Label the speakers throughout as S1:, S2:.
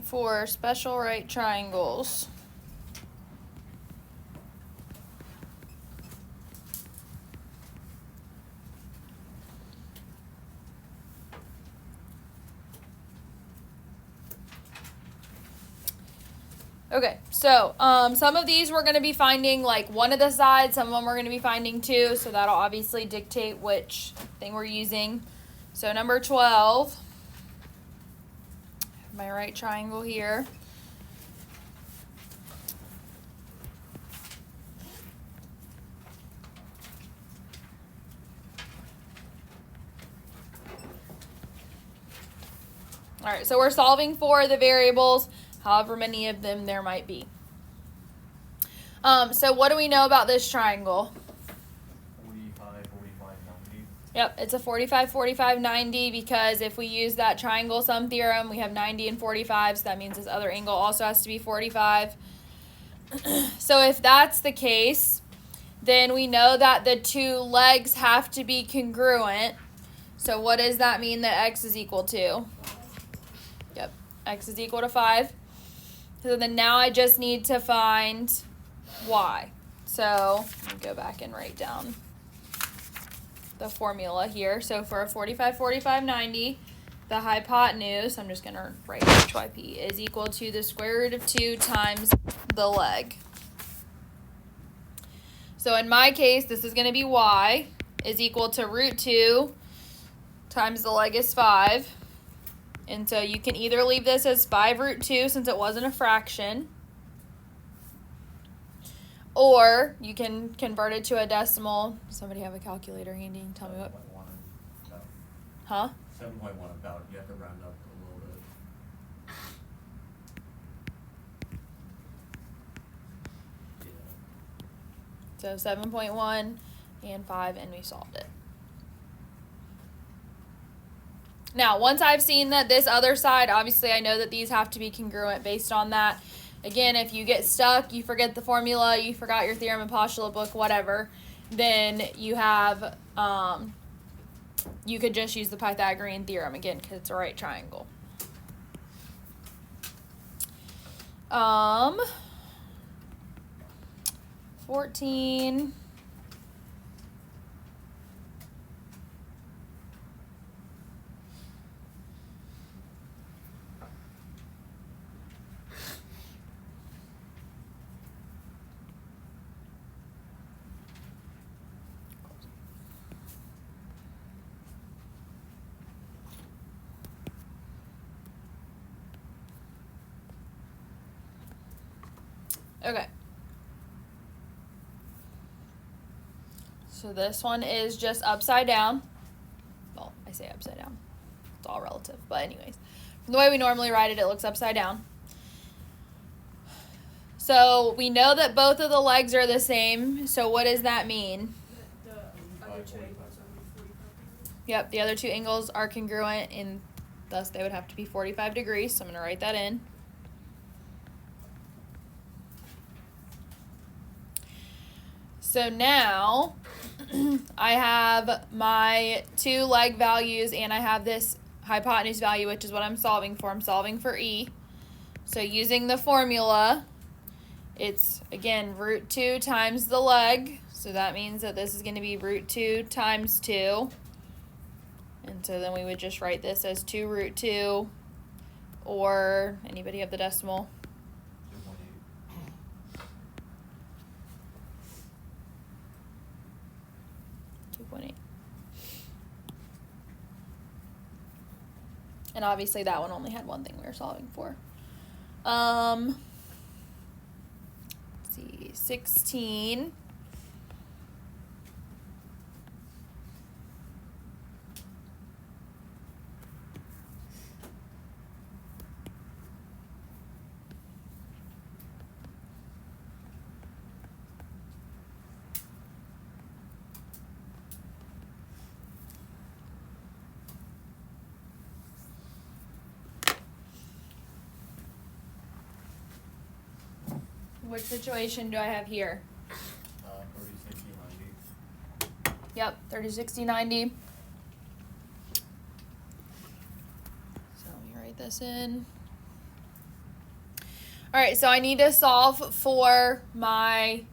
S1: for special right triangles. Okay, so some of these we're going to be finding like one of the sides, some of them we're going to be finding two, so that'll obviously dictate which thing we're using. So number 12, my right triangle here. All right, so we're solving for the variables, however many of them there might be. So what do we know about this triangle?
S2: 45, 45, 90.
S1: Yep, it's a 45, 45, 90 because if we use that triangle sum theorem, we have 90 and 45, so that means this other angle also has to be 45. So if that's the case, then we know that the two legs have to be congruent. So what does that mean that x is equal to? Yep, x is equal to 5. So then now I just need to find y. So let me go back and write down the formula here. So for a 45, 45, 90, the hypotenuse, I'm just going to write HYP, is equal to the square root of 2 times the leg. So in my case, this is going to be y is equal to root 2 times the leg is 5. And so you can either leave this as 5 root 2 since it wasn't a fraction, or you can convert it to a decimal. Somebody have a calculator handy? Tell me what.
S2: 7.1 about.
S1: Huh?
S2: 7.1 about. You have to round up a little bit. Yeah.
S1: So 7.1 and 5, and we solved it. Now, once I've seen that this other side, obviously I know that these have to be congruent based on that. Again, if you get stuck, you forget the formula, you forgot your theorem and postulate book, whatever, then you have, you could just use the Pythagorean theorem again because it's a right triangle. 14. Okay. So this one is just upside down. Well, I say upside down. It's all relative. But anyways, from the way we normally write it, it looks upside down. So we know that both of the legs are the same. So what does that mean?
S3: The other two angles are 45 degrees.
S1: Yep, the other two angles are congruent, and thus they would have to be 45 degrees. So I'm going to write that in. So now I have my two leg values and I have this hypotenuse value, which is what I'm solving for. I'm solving for E. So using the formula, it's, again, root 2 times the leg. So that means that this is going to be root 2 times 2. And so then we would just write this as 2 root 2, or anybody have the decimal? 2.8. And obviously that one only had one thing we were solving for. Let's see, 16. Which situation do I have here?
S2: 30, 60, 90.
S1: Yep, 30, 60, 90. So let me write this in. All right, so I need to solve for my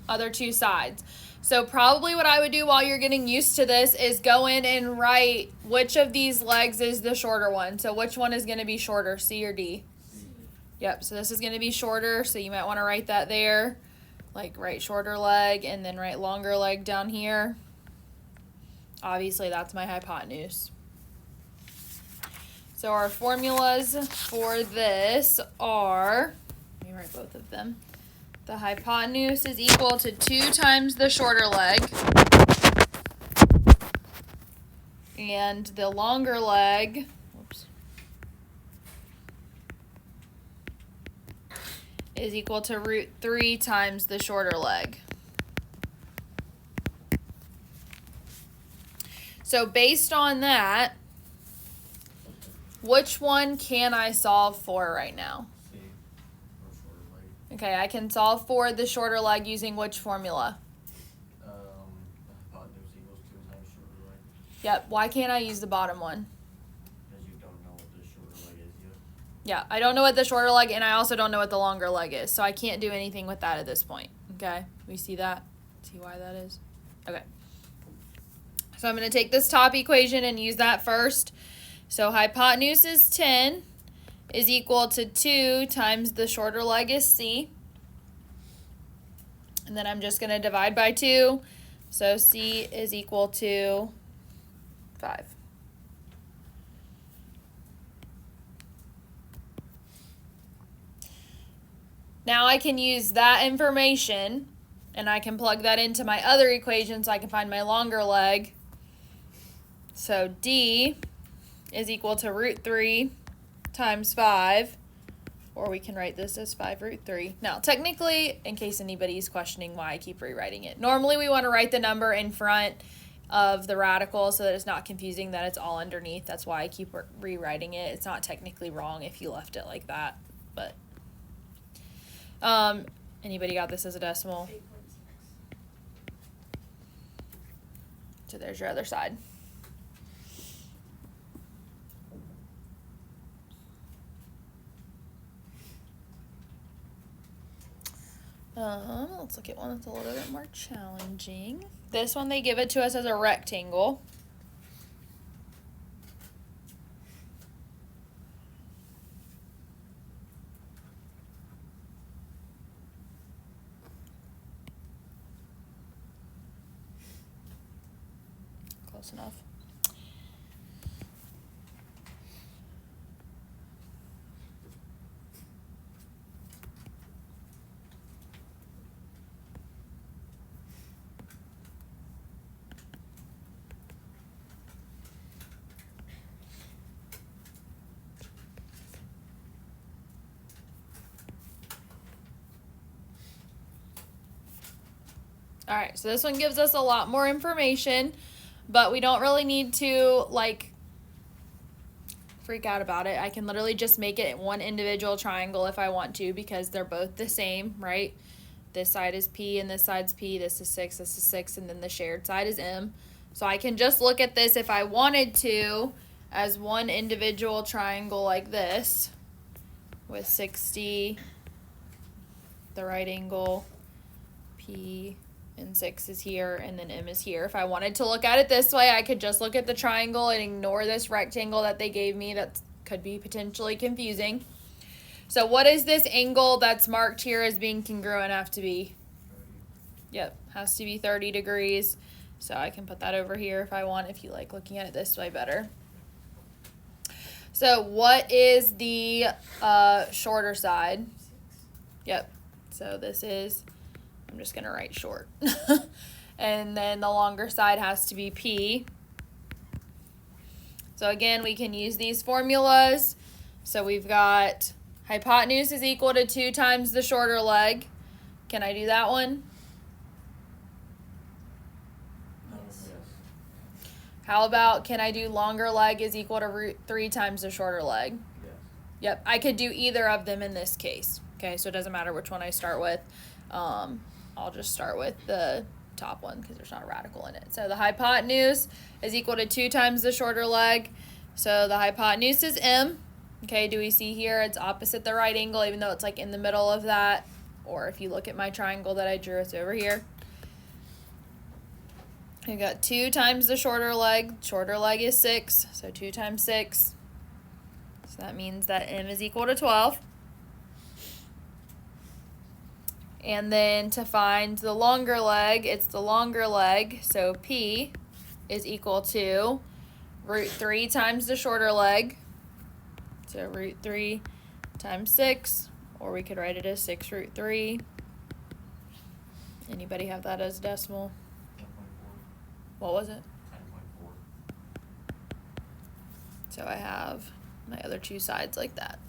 S1: other two sides. So probably what I would do while you're getting used to this is go in and write which of these legs is the shorter one. So which one is going to be shorter, C or D?
S2: C.
S1: Yep, so this is going to be shorter, so you might want to write that there. Like write shorter leg and then write longer leg down here. Obviously, that's my hypotenuse. So our formulas for this are, let me write both of them. The hypotenuse is equal to 2 times the shorter leg. And the longer leg, whoops, is equal to root 3 times the shorter leg. So based on that, which one can I solve for right now?
S2: C. Or shorter leg.
S1: Okay, I can solve for the shorter leg using which formula?
S2: The hypotenuse equals 2 times shorter leg.
S1: Yep, why can't I use the bottom one?
S2: Because you don't know what the shorter leg is yet.
S1: Yeah, I don't know what the shorter leg, and I also don't know what the longer leg is, so I can't do anything with that at this point. Okay, we see that? See why that is? Okay. So I'm going to take this top equation and use that first. So hypotenuse is 10 is equal to 2 times the shorter leg is C. And then I'm just going to divide by 2. So C is equal to 5. Now I can use that information and I can plug that into my other equation so I can find my longer leg. So D is equal to root 3 times 5, or we can write this as 5 root 3. Now, technically, in case anybody's questioning why I keep rewriting it, normally we want to write the number in front of the radical so that it's not confusing that it's all underneath. That's why I keep rewriting it. It's not technically wrong if you left it like that, but anybody got this as a decimal?
S3: 8.6.
S1: So there's your other side. Let's look at one that's a little bit more challenging. This one, they give it to us as a rectangle. Close enough. All right, so this one gives us a lot more information, but we don't really need to, like, freak out about it. I can literally just make it one individual triangle if I want to because they're both the same, right? This side is P and this side's P. This is 6, this is 6, and then the shared side is M. So I can just look at this if I wanted to as one individual triangle like this with 60, the right angle, P, and 6 is here, and then M is here. If I wanted to look at it this way, I could just look at the triangle and ignore this rectangle that they gave me. That could be potentially confusing. So what is this angle that's marked here as being congruent have to be?
S2: 30.
S1: Yep, has to be 30 degrees. So I can put that over here if I want, if you like looking at it this way better. So what is the shorter side?
S3: 6.
S1: Yep, so this is, I'm just going to write short. And then the longer side has to be P. So again, we can use these formulas. So we've got hypotenuse is equal to 2 times the shorter leg. Can I do that one?
S2: Yes.
S1: How about, can I do longer leg is equal to root 3 times the shorter leg?
S2: Yes.
S1: Yep, I could do either of them in this case. Okay, so it doesn't matter which one I start with. I'll just start with the top one because there's not a radical in it. So the hypotenuse is equal to 2 times the shorter leg. So the hypotenuse is M. Okay, do we see here it's opposite the right angle, even though it's like in the middle of that? Or if you look at my triangle that I drew, it's over here. I got 2 times the shorter leg. Shorter leg is 6, so 2 times 6. So that means that m is equal to 12. And then to find the longer leg, it's the longer leg, so p is equal to root 3 times the shorter leg. So root 3 times 6, or we could write it as 6 root 3. Anybody have that as a decimal?
S2: 10.4.
S1: What was it?
S2: 10.4.
S1: So I have my other 2 sides like that.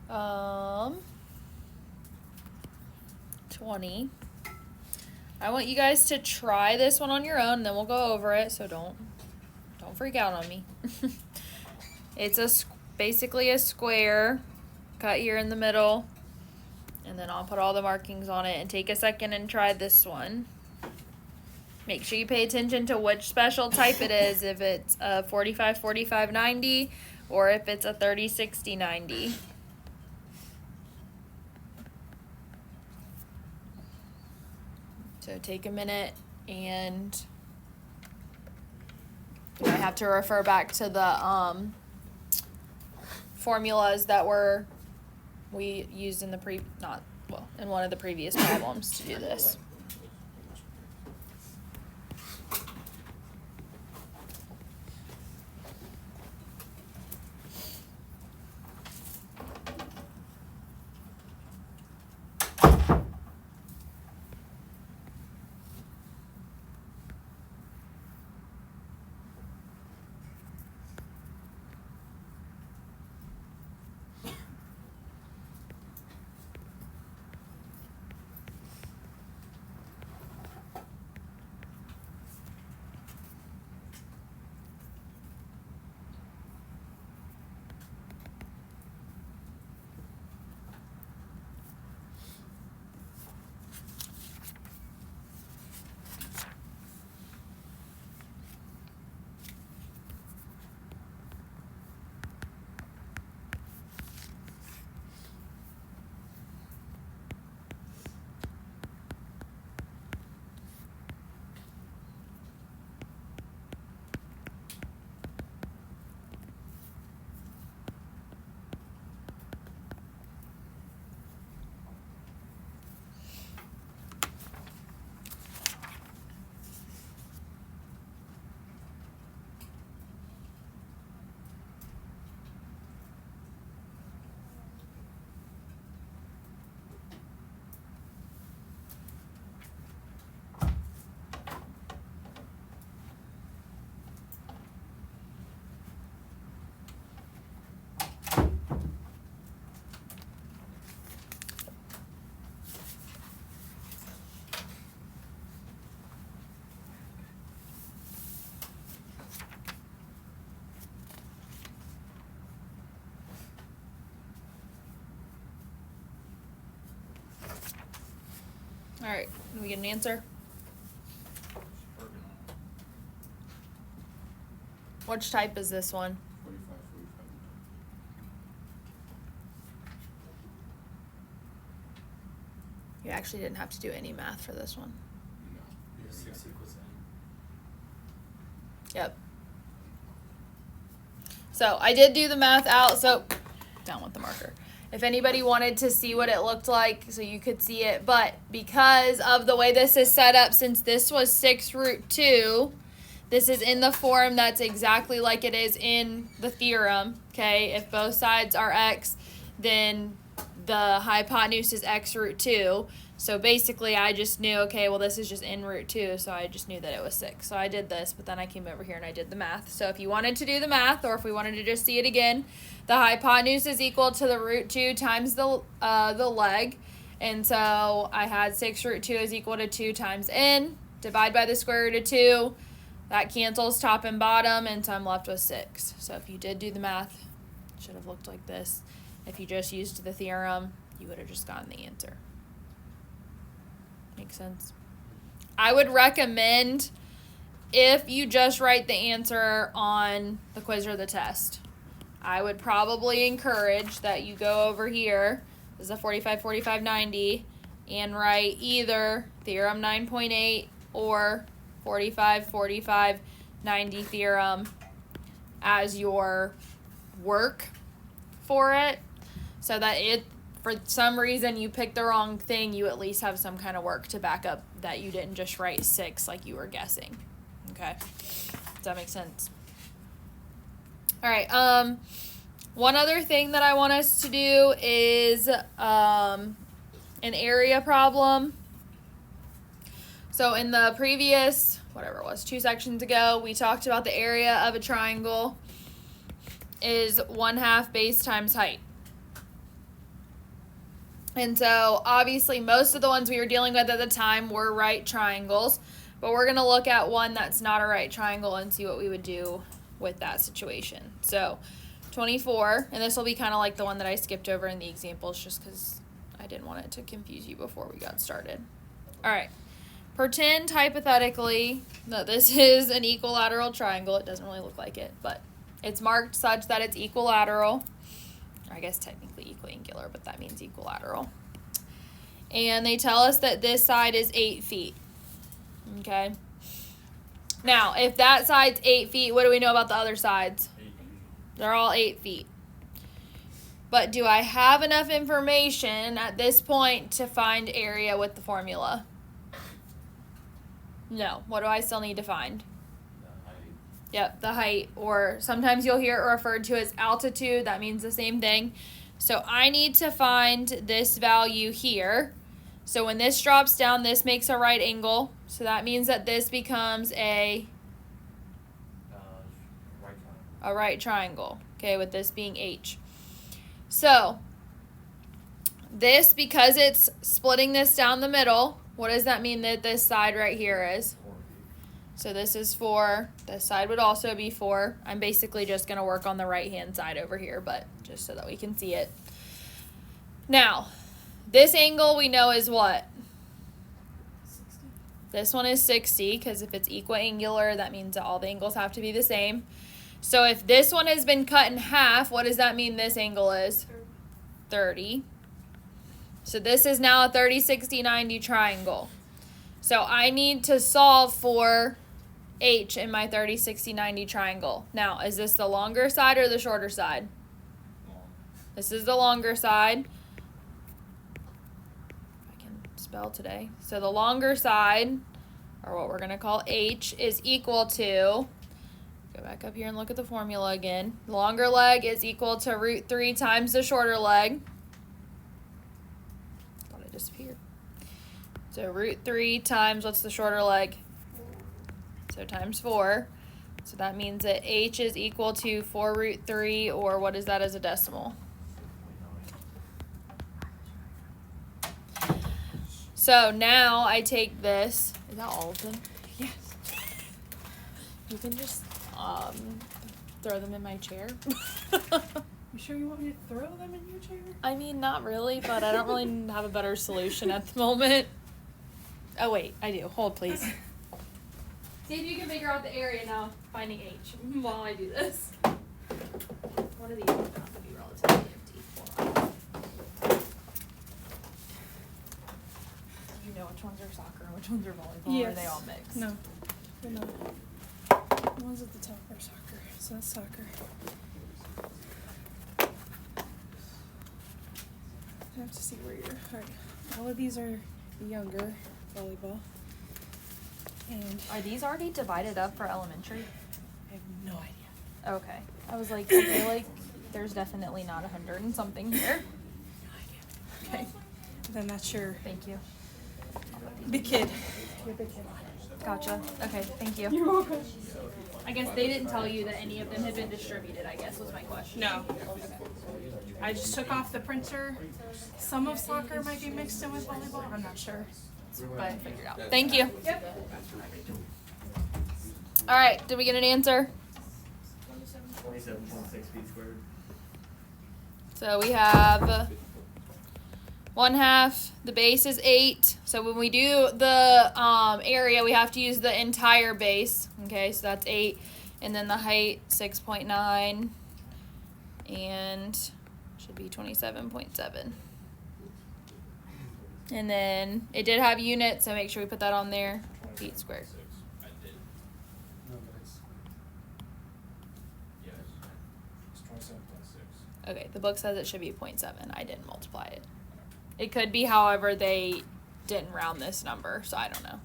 S1: Um, 20. I want you guys to try this one on your own, and then we'll go over it, so don't freak out on me. It's basically a square cut here in the middle, and then I'll put all the markings on it, and take a second and try this one. Make sure you pay attention to which special type it is, if it's a 45-45-90 or if it's a 30-60-90. So take a minute, and I have to refer back to the formulas that we used in the in one of the previous problems to do this. All right, can we get an answer? Which type is this one?
S4: 45-45.
S1: You actually didn't have to do any math for this one.
S4: No.
S2: Yeah, 6 equals n.
S1: Yep. So I did do the math out, so down with the marker. If anybody wanted to see what it looked like, so you could see it, but because of the way this is set up, since this was 6 root 2, this is in the form that's exactly like it is in the theorem, okay? If both sides are x, then the hypotenuse is x root 2. So basically I just knew, okay, well this is just in root 2, so I just knew that it was 6. So I did this, but then I came over here and I did the math. So if you wanted to do the math, or if we wanted to just see it again, the hypotenuse is equal to the root 2 times the leg. And so I had 6 root 2 is equal to 2 times n. Divide by the square root of 2. That cancels top and bottom, and so I'm left with 6. So if you did do the math, it should have looked like this. If you just used the theorem, you would have just gotten the answer. Makes sense. I would recommend if you just write the answer on the quiz or the test, I would probably encourage that you go over here, this is a 45, 45, 90, and write either theorem 9.8 or 45, 45, 90 theorem as your work for it, so that it, for some reason you picked the wrong thing, you at least have some kind of work to back up that you didn't just write 6 like you were guessing. Okay, does that make sense? All right, one other thing that I want us to do is an area problem. So in the previous, whatever it was, 2 sections ago, we talked about the area of a triangle is 1/2 base times height. And so obviously most of the ones we were dealing with at the time were right triangles, but we're going to look at one that's not a right triangle and see what we would do with that situation. So 24, and this will be kind of like the one that I skipped over in the examples just because I didn't want it to confuse you before we got started. All right. Pretend hypothetically that this is an equilateral triangle. It doesn't really look like it, but it's marked such that it's equilateral. I guess technically equiangular, but that means equilateral. And they tell us that this side is 8 feet. Okay. Now, if that side's 8 feet, what do we know about the other sides? They're all 8 feet. But do I have enough information at this point to find area with the formula? No. What do I still need to find? Yep, the height, or sometimes you'll hear it referred to as altitude. That means the same thing. So I need to find this value here. So when this drops down, this makes a right angle. So that means that this becomes a right triangle. Okay, with this being H. So this, because it's splitting this down the middle, what does that mean that this side right here is? So this is 4. This side would also be 4. I'm basically just going to work on the right-hand side over here, but just so that we can see it. Now, this angle we know is what?
S3: 60.
S1: This one is 60, because if it's equiangular, that means that all the angles have to be the same. So if this one has been cut in half, what does that mean this angle is? 30. So this is now a 30, 60, 90 triangle. So I need to solve for H in my 30, 60, 90 triangle. Now, is this the longer side or the shorter side? This is the longer side. I can spell today. So the longer side, or what we're going to call H, is equal to, go back up here and look at the formula again. Longer leg is equal to root 3 times the shorter leg. Thought it disappeared. So root 3 times, what's the shorter leg? So times 4. So that means that H is equal to 4 root 3, or what is that as a decimal? So now I take this. Is that all of them?
S3: Yes.
S1: You can just throw them in my chair.
S3: You sure you want me to throw them in your chair?
S1: I mean, not really, but I don't really have a better solution at the moment. Oh, wait, I do. Hold, please. See if you can figure out the area now, finding H, while I do this. One of these will have to be relatively empty. Hold on. Do you know which ones are soccer and which ones are volleyball, or are they all mixed?
S3: No, they're not. The ones at the top are soccer, so that's soccer. I have to see where you're. Alright, all of these are younger volleyball. And
S1: Are these already divided up for elementary?
S3: I have no idea.
S1: Okay. I was like, I feel like there's definitely not 100 and something here.
S3: No idea. Okay. Then that's your
S1: Thank you.
S3: big kid. Your big kid.
S1: Gotcha. Okay, thank you.
S3: You're welcome.
S1: I guess they didn't tell you that any of them had been distributed, I guess was my question.
S3: No. I just took off the printer. Some of soccer might be mixed in with volleyball. I'm not sure. But
S1: Figured out. Thank you. Yep. All right, did we get an answer?
S2: 27.6 feet squared.
S1: So we have 1/2. The base is 8. So when we do the area, we have to use the entire base. Okay, so that's 8. And then the height, 6.9. And should be 27.7. And then it did have units, so make sure we put that on there. Feet squared.
S4: I did.
S2: No, but it's.
S4: Yes.
S2: It's 27.6.
S1: Okay, the book says it should be 0.7. I didn't multiply it. It could be, however, they didn't round this number, so I don't know.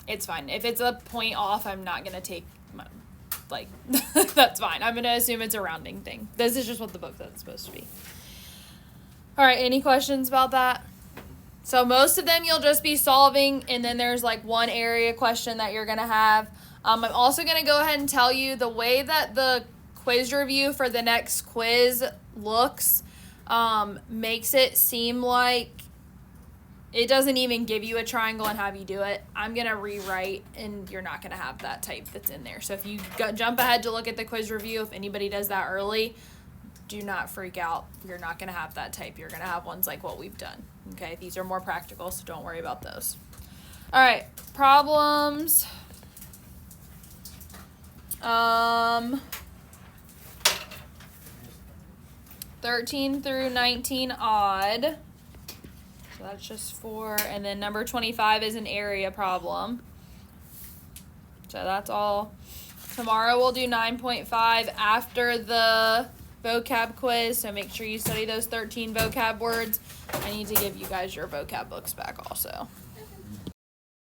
S1: It's fine. If it's a point off, I'm not going to take my, like, that's fine. I'm going to assume it's a rounding thing. This is just what the book says it's supposed to be. All right, any questions about that? So most of them you'll just be solving, and then there's like one area question that you're going to have. I'm also going to go ahead and tell you the way that the quiz review for the next quiz looks makes it seem like it doesn't even give you a triangle and have you do it. I'm going to rewrite, and you're not going to have that type that's in there. So if you jump ahead to look at the quiz review, if anybody does that early, do not freak out. You're not going to have that type. You're going to have ones like what we've done. Okay, these are more practical, so don't worry about those. All right, problems. 13 through 19 odd. So that's just 4. And then number 25 is an area problem. So that's all. Tomorrow we'll do 9.5 after the vocab quiz. So make sure you study those 13 vocab words. I need to give you guys your vocab books back also.